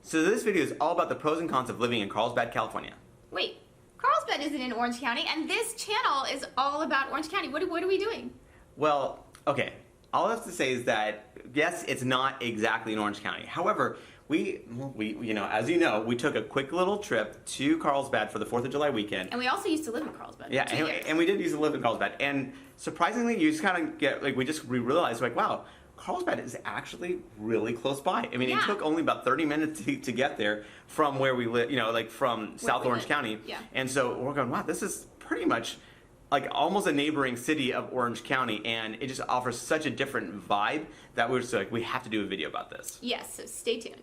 So this video is all about the pros and cons of living in Carlsbad, California. Wait, Carlsbad isn't in Orange County, and this channel is all about Orange County. What are we doing? Well, okay. All I have to say is that, yes, it's not exactly in Orange County. However, we as you know, we took a quick little trip to Carlsbad for the 4th of July weekend. And we also used to live in Carlsbad. Yeah, and we did used to live in Carlsbad. And surprisingly, you just kind of get, like, we realized, like, wow, Carlsbad is actually really close by. I mean, It took only about 30 minutes to get there from where we live, like from South Orange County. Yeah. And so we're going, wow, this is pretty much like almost a neighboring city of Orange County, and it just offers such a different vibe that we're just like, we have to do a video about this. Yes, so stay tuned.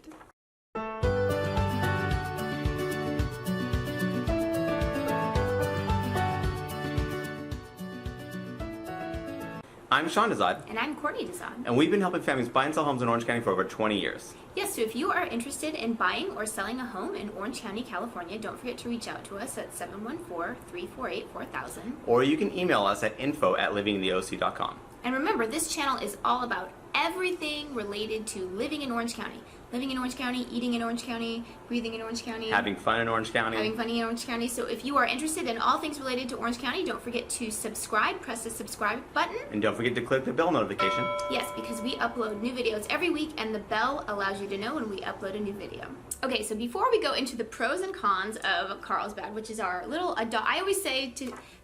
I'm Sean Dezahd. And I'm Courtney Dezahd. And we've been helping families buy and sell homes in Orange County for over 20 years. Yes, so if you are interested in buying or selling a home in Orange County, California, don't forget to reach out to us at 714-348-4000. Or you can email us at info@livingintheoc.com. And remember, this channel is all about everything related to living in Orange County. Living in Orange County, eating in Orange County, breathing in Orange County. Having fun in Orange County. Having fun in Orange County. So if you are interested in all things related to Orange County, don't forget to subscribe. Press the subscribe button. And don't forget to click the bell notification. Yes, because we upload new videos every week, and the bell allows you to know when we upload a new video. Okay, so before we go into the pros and cons of Carlsbad, which is our little I always say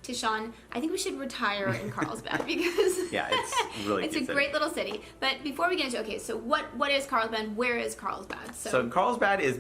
to Sean, I think we should retire in Carlsbad because yeah, it's really it's a great little city. But before we get into what is Carlsbad? Where is Carlsbad? So Carlsbad is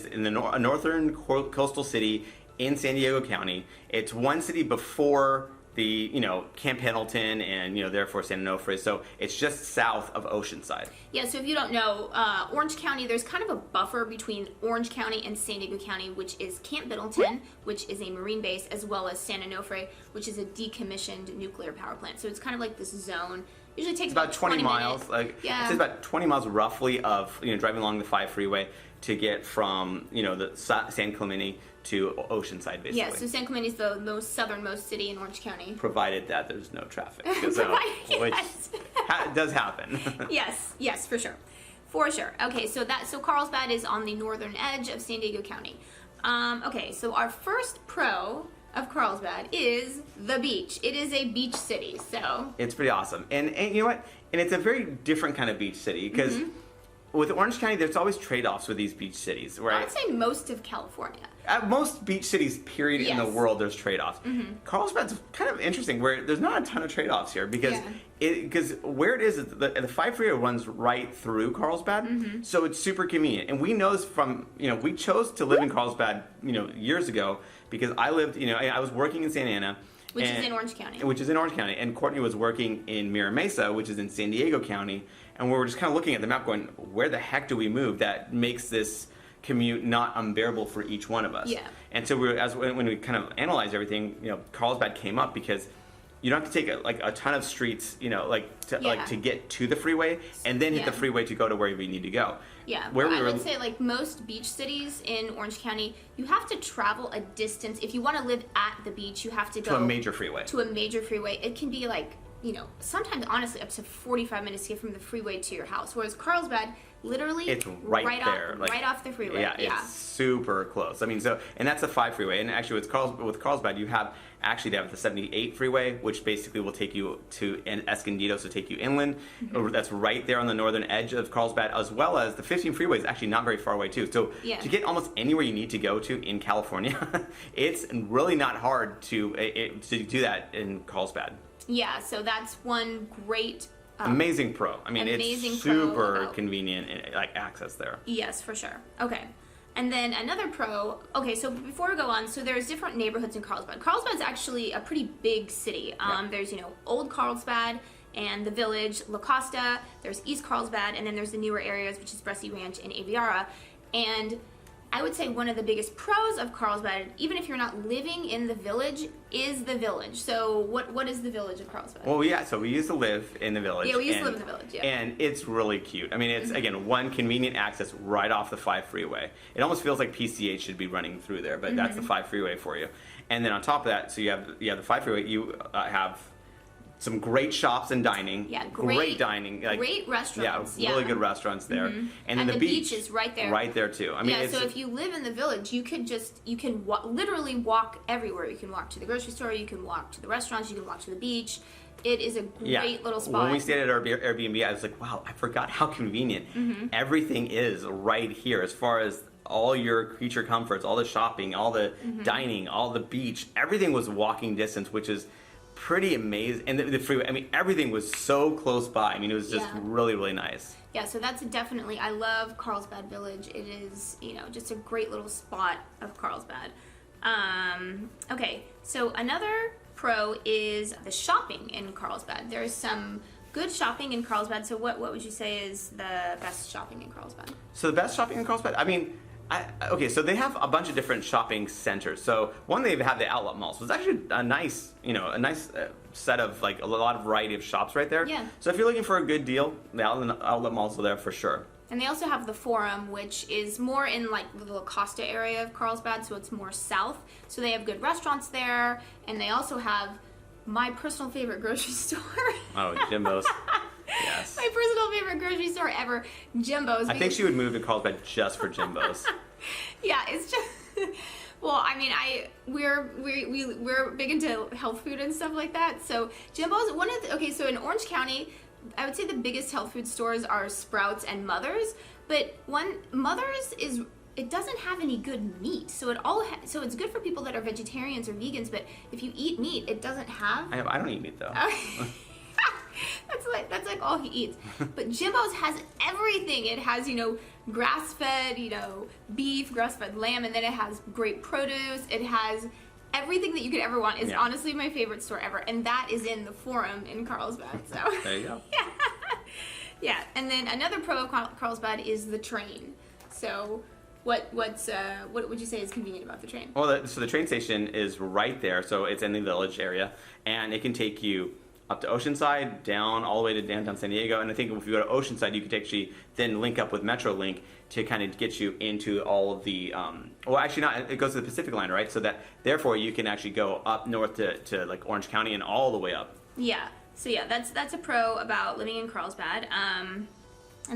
in the northern coastal city in San Diego County. It's one city before the Camp Pendleton and therefore San Onofre. So it's just south of Oceanside. Yeah. So if you don't know, Orange County, there's kind of a buffer between Orange County and San Diego County, which is Camp Pendleton, which is a marine base, as well as San Onofre, which is a decommissioned nuclear power plant. So it's kind of like this zone. Usually takes about 20 miles. It takes about 20 miles roughly of driving along the 5 freeway to get from the San Clemente to Oceanside, basically. Yeah, so San Clemente is the most southernmost city in Orange County. Provided that there's no traffic, which does happen. Yes, for sure. Okay, so Carlsbad is on the northern edge of San Diego County. Okay, so our first pro of Carlsbad is the beach. It is a beach city, so it's pretty awesome. And you know what? And it's a very different kind of beach city because with Orange County, there's always trade-offs with these beach cities, right? I would say most of California. At most beach cities, period, in the world, there's trade-offs. Carlsbad's kind of interesting where there's not a ton of trade-offs here because where it is the 5 freeway runs right through Carlsbad, so it's super convenient. And we know this from, we chose to live in Carlsbad, years ago because I lived, I was working in Santa Ana. Which is in Orange County. Which is in Orange County. And Courtney was working in Mira Mesa, which is in San Diego County. And we were just kind of looking at the map going, where the heck do we move that makes this commute not unbearable for each one of us? Yeah. And so when we kind of analyzed everything, Carlsbad came up because you don't have to take a ton of streets, to get to the freeway and then hit the freeway to go to where we need to go. Yeah, I would say like most beach cities in Orange County, you have to travel a distance. If you want to live at the beach, you have to go to a major freeway. It can be like, sometimes honestly up to 45 minutes to get from the freeway to your house. Whereas Carlsbad, literally, it's right there, right off the freeway. Yeah, it's super close. I mean, and that's the 5 freeway. And actually, with Carlsbad, they have the 78 freeway, which basically will take you to Escondido, so take you inland. That's right there on the northern edge of Carlsbad, as well as the 15 freeway is actually not very far away too. So to get almost anywhere you need to go to in California, it's really not hard to do that in Carlsbad. Yeah, so that's one great. Amazing pro. I mean, it's super convenient access there. Yes, for sure. Okay. And then another pro, so before we go on, so there's different neighborhoods in Carlsbad. Carlsbad's actually a pretty big city. There's, Old Carlsbad and the Village, La Costa, there's East Carlsbad, and then there's the newer areas, which is Bressy Ranch and Aviara. And I would say one of the biggest pros of Carlsbad, even if you're not living in the Village, is the Village. So what is the Village of Carlsbad? Well, yeah, so we used to live in the Village. Yeah, we used to live in the Village, yeah. And it's really cute. I mean, it's, again, one convenient access right off the 5 freeway. It almost feels like PCH should be running through there, but that's the 5 freeway for you. And then on top of that, so you have the 5 freeway, you have some great shops and dining. Yeah, great dining. Great restaurants. Yeah, really good restaurants there. And then the beach is right there. Right there too. I mean, yeah, so if you live in the village, you can literally walk everywhere. You can walk to the grocery store, you can walk to the restaurants, you can walk to the beach. It is a great little spot. When we stayed at our Airbnb, I was like, wow, I forgot how convenient everything is right here as far as all your creature comforts, all the shopping, all the dining, all the beach. Everything was walking distance, which is pretty amazing. And the freeway, I mean, everything was so close by. I mean, it was just really, really nice. Yeah, so that's definitely, I love Carlsbad Village. It is, just a great little spot of Carlsbad. Okay, so another pro is the shopping in Carlsbad. There's some good shopping in Carlsbad. So what would you say is the best shopping in Carlsbad? So the best shopping in Carlsbad, I mean, okay, so they have a bunch of different shopping centers. So one, they have the outlet malls. So it's actually a nice, set of like a lot of variety of shops right there. Yeah. So if you're looking for a good deal, the outlet malls are there for sure. And they also have the Forum, which is more in like the La Costa area of Carlsbad, so it's more south. So they have good restaurants there, and they also have my personal favorite grocery store. Oh, Jimbo's. Yes. My personal favorite grocery store ever, Jimbo's. I think she would move to Carlsbad just for Jimbo's. Yeah, it's just. Well, I mean, we're big into health food and stuff like that. So Jimbo's so in Orange County, I would say the biggest health food stores are Sprouts and Mother's, but Mother's it doesn't have any good meat, so so it's good for people that are vegetarians or vegans. But if you eat meat, it doesn't have. I don't eat meat though. That's like all he eats. But Jimbo's has everything. It has grass-fed beef, grass-fed lamb, and then it has great produce. It has everything that you could ever want. Is honestly my favorite store ever, and that is in the Forum in Carlsbad. So there you go. Yeah. And then another pro of Carlsbad is the train. So what would you say is convenient about the train? Well, so the train station is right there, so it's in the village area, and it can take you up to Oceanside, down all the way to downtown San Diego, and I think if you go to Oceanside, you could actually then link up with MetroLink to kind of get you into all of the, well, actually not, it goes to the Pacific line, right? So that, therefore, you can actually go up north to like Orange County and all the way up. Yeah, so yeah, that's a pro about living in Carlsbad. And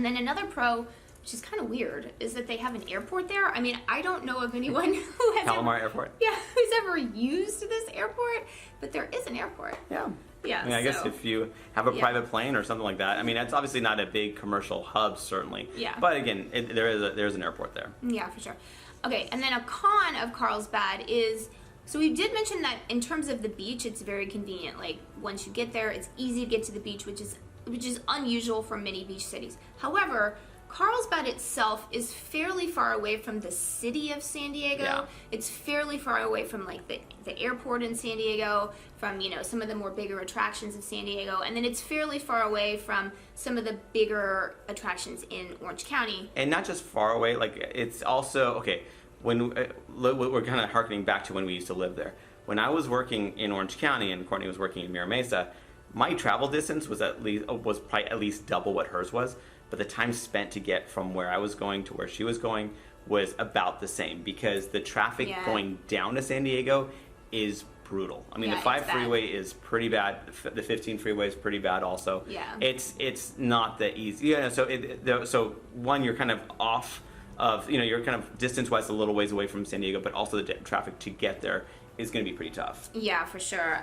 then another pro, which is kind of weird, is that they have an airport there. I mean, I don't know of anyone who has Palomar Airport. Yeah, who's ever used this airport, but there is an airport. Yeah. Yeah, I mean, I guess if you have a private plane or something like that, I mean, it's obviously not a big commercial hub, certainly. Yeah. But again, there's an airport there. Yeah, for sure. Okay, and then a con of Carlsbad is, so we did mention that in terms of the beach, it's very convenient. Like, once you get there, it's easy to get to the beach, which is unusual for many beach cities. However, Carlsbad itself is fairly far away from the city of San Diego. Yeah. It's fairly far away from like the airport in San Diego, from some of the more bigger attractions of San Diego, and then it's fairly far away from some of the bigger attractions in Orange County. And not just far away, like it's also, okay, when we're kind of harkening back to when we used to live there. When I was working in Orange County and Courtney was working in Mira Mesa, my travel distance was probably at least double what hers was. But the time spent to get from where I was going to where she was going was about the same, because the traffic going down to San Diego is brutal. I mean, the 5 freeway is pretty bad. The 15 freeway is pretty bad also. Yeah. It's not that easy. So one, you're kind of off of, you're kind of distance-wise a little ways away from San Diego, but also the traffic to get there is going to be pretty tough. Yeah, for sure.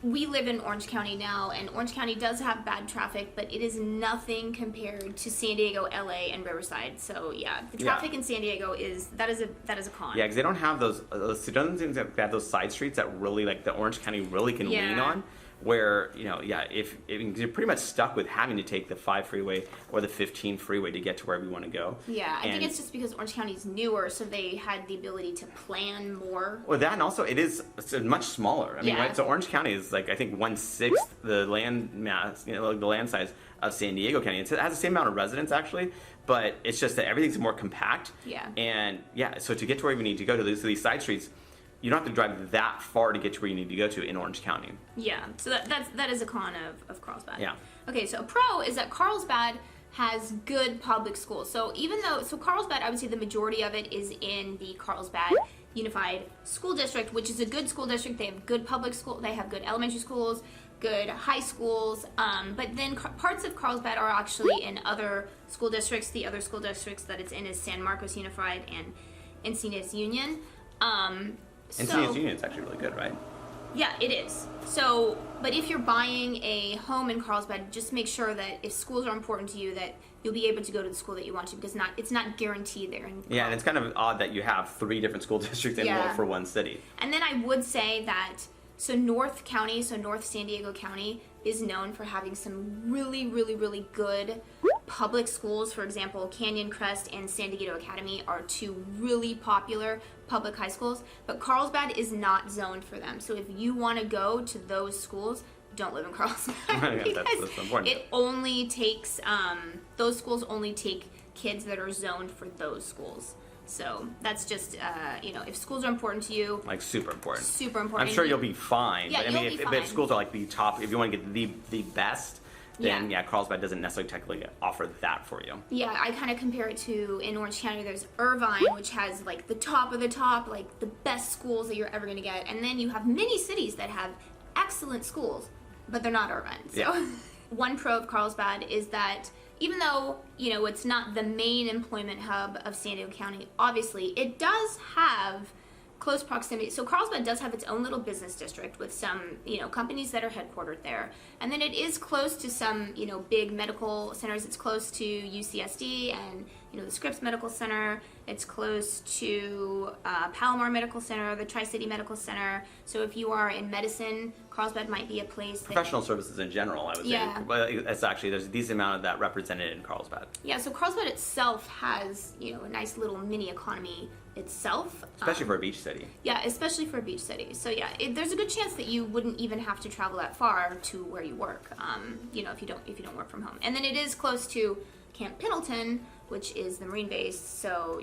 We live in Orange County now, and Orange County does have bad traffic, but it is nothing compared to San Diego, LA, and Riverside. So yeah, the traffic in San Diego is a con. Yeah, because they don't have those. It doesn't seem that they have those side streets that really, like, the Orange County really can lean on. Where if you're pretty much stuck with having to take the 5 freeway or the 15 freeway to get to wherever you want to go. Yeah, I think it's just because Orange County's newer, so they had the ability to plan more. Well, that, and also it's much smaller. I mean, right? So Orange County is like, I think 1/6 the land mass, the land size of San Diego County. It has the same amount of residents actually, but it's just that everything's more compact. Yeah. And so to get to where you need to go to these side streets, you don't have to drive that far to get to where you need to go to in Orange County. Yeah, so that is a con of Carlsbad. Yeah. Okay, so a pro is that Carlsbad has good public schools. So Carlsbad, I would say the majority of it is in the Carlsbad Unified School District, which is a good school district. They have good public school. They have good elementary schools, good high schools. But then parts of Carlsbad are actually in other school districts. The other school districts that it's in is San Marcos Unified and Encinitas Union. Encinitas Union is actually really good, right? Yeah, it is. So, but if you're buying a home in Carlsbad, just make sure that if schools are important to you, that you'll be able to go to the school that you want to, because it's not guaranteed there. Yeah, and it's kind of odd that you have 3 different school districts for one city. And then I would say that, so North County, so North San Diego County, is known for having some really, really, really good public schools. For example, Canyon Crest and San Diego Academy are 2 really popular public high schools, but Carlsbad is not zoned for them. So if you want to go to those schools, don't live in Carlsbad. That's important. It only takes, those schools only take kids that are zoned for those schools. So that's just, if schools are important to you. Like super important. Super important. I'm sure you'll be fine. Yeah, but I mean, if schools are like the top, if you want to get the best, then Carlsbad doesn't necessarily technically offer that for you. Yeah, I kind of compare it to, in Orange County, there's Irvine, which has like the top of the top, like the best schools that you're ever going to get. And then you have many cities that have excellent schools, but they're not Irvine. So one pro of Carlsbad is that even though, it's not the main employment hub of San Diego County, obviously, it does have close proximity. So Carlsbad does have its own little business district with some, companies that are headquartered there. And then it is close to some, big medical centers. It's close to UCSD and, the Scripps Medical Center. It's close to Palomar Medical Center, the Tri-City Medical Center. So if you are in medicine, Carlsbad might be a place. Professional services in general, I would say. But it's actually, there's a decent amount of that represented in Carlsbad. Yeah, so Carlsbad itself has, a nice little mini economy itself. Especially for a beach city. Yeah, especially for a beach city. So yeah, there's a good chance that you wouldn't even have to travel that far to where you work. If you don't work from home. And then it is close to Camp Pendleton, which is the Marine base. So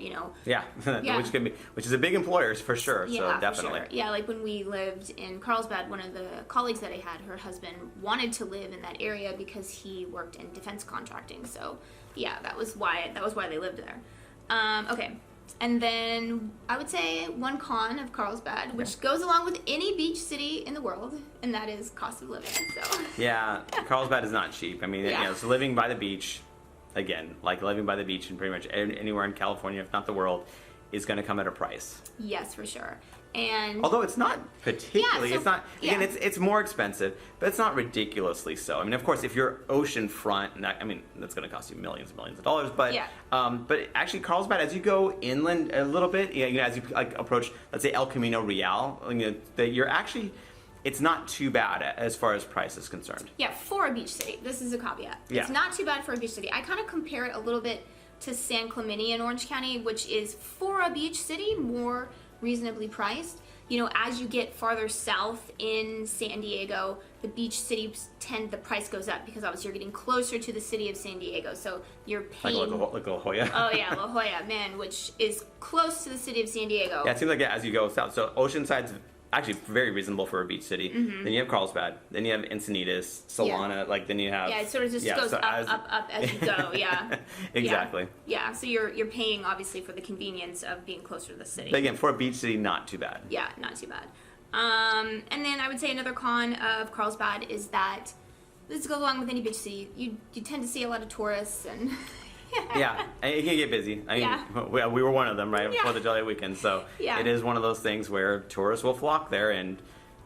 which is a big employer for sure. Yeah, so definitely. For sure. Yeah, like when we lived in Carlsbad, one of the colleagues that I had, her husband wanted to live in that area because he worked in defense contracting. So yeah, that was why they lived there. Okay. And then I would say one con of Carlsbad, which goes along with any beach city in the world, and that is cost of living. So yeah, Carlsbad is not cheap. I mean, so living by the beach, again, like living by the beach in pretty much anywhere in California, if not the world, is going to come at a price. Yes, for sure. And although it's not particularly, it's more expensive, but it's not ridiculously so. I mean, of course, if you're oceanfront, that's going to cost you millions and millions of dollars. But but actually, Carlsbad, as you go inland a little bit, as you approach, let's say El Camino Real, you're actually, it's not too bad as far as price is concerned. Yeah, for a beach city, this is a caveat. Yeah. It's not too bad for a beach city. I kind of compare it a little bit to San Clemente in Orange County, which is for a beach city more reasonably priced. As you get farther south in San Diego, the beach cities the price goes up because obviously you're getting closer to the city of San Diego. So you're paying. Like La Jolla. Oh yeah, La Jolla, man, which is close to the city of San Diego. Yeah, it seems like as you go south. So Oceanside's actually very reasonable for a beach city. Mm-hmm. Then you have Carlsbad. Then you have Encinitas, Solana. Then you have. Yeah, it sort of just goes up as you go. Yeah. Exactly. Yeah. So you're paying obviously for the convenience of being closer to the city. But again, for a beach city, not too bad. Yeah, not too bad. And then I would say another con of Carlsbad is that this goes along with any beach city. You tend to see a lot of tourists and. Yeah, it can get busy. I mean, we were one of them, right, before the Jolly weekend. So it is one of those things where tourists will flock there, and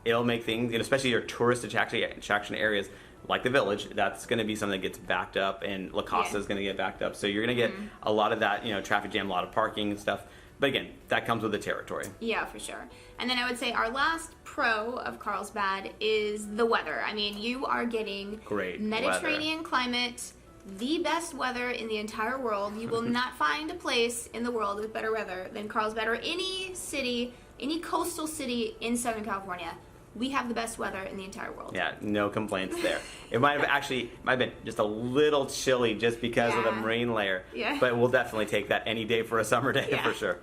it'll make things, especially your tourist attraction areas like the Village, that's going to be something that gets backed up, and La Costa is going to get backed up. So you're going to get a lot of that, traffic jam, a lot of parking and stuff. But again, that comes with the territory. Yeah, for sure. And then I would say our last pro of Carlsbad is the weather. I mean, you are getting great Mediterranean climate. The best weather in the entire world. You will not find a place in the world with better weather than Carlsbad or any city, any coastal city in Southern California. We have the best weather in the entire world. Yeah, no complaints there. It might have been just a little chilly just because of the marine layer. Yeah. But we'll definitely take that any day for a summer day for sure.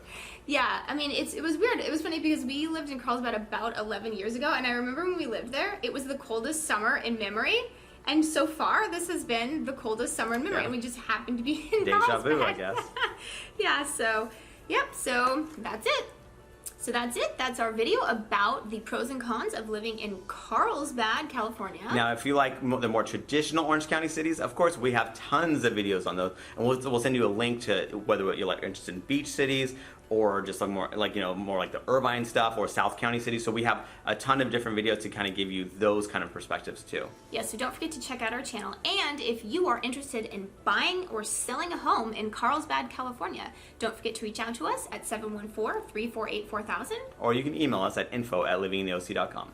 Yeah, I mean, it was weird. It was funny because we lived in Carlsbad about 11 years ago, and I remember when we lived there, it was the coldest summer in memory. And so far, this has been the coldest summer in memory, and we just happened to be in Deja vu, I guess. Yeah, so, so that's it. So that's it. That's our video about the pros and cons of living in Carlsbad, California. Now, if you like the more traditional Orange County cities, of course, we have tons of videos on those, and we'll send you a link to whether you're interested in beach cities or just more like the Irvine stuff or South County cities. So we have a ton of different videos to kind of give you those kind of perspectives too. Yeah, so don't forget to check out our channel. And if you are interested in buying or selling a home in Carlsbad, California, don't forget to reach out to us at 714-348-4000. Or you can email us at info@livingintheoc.com.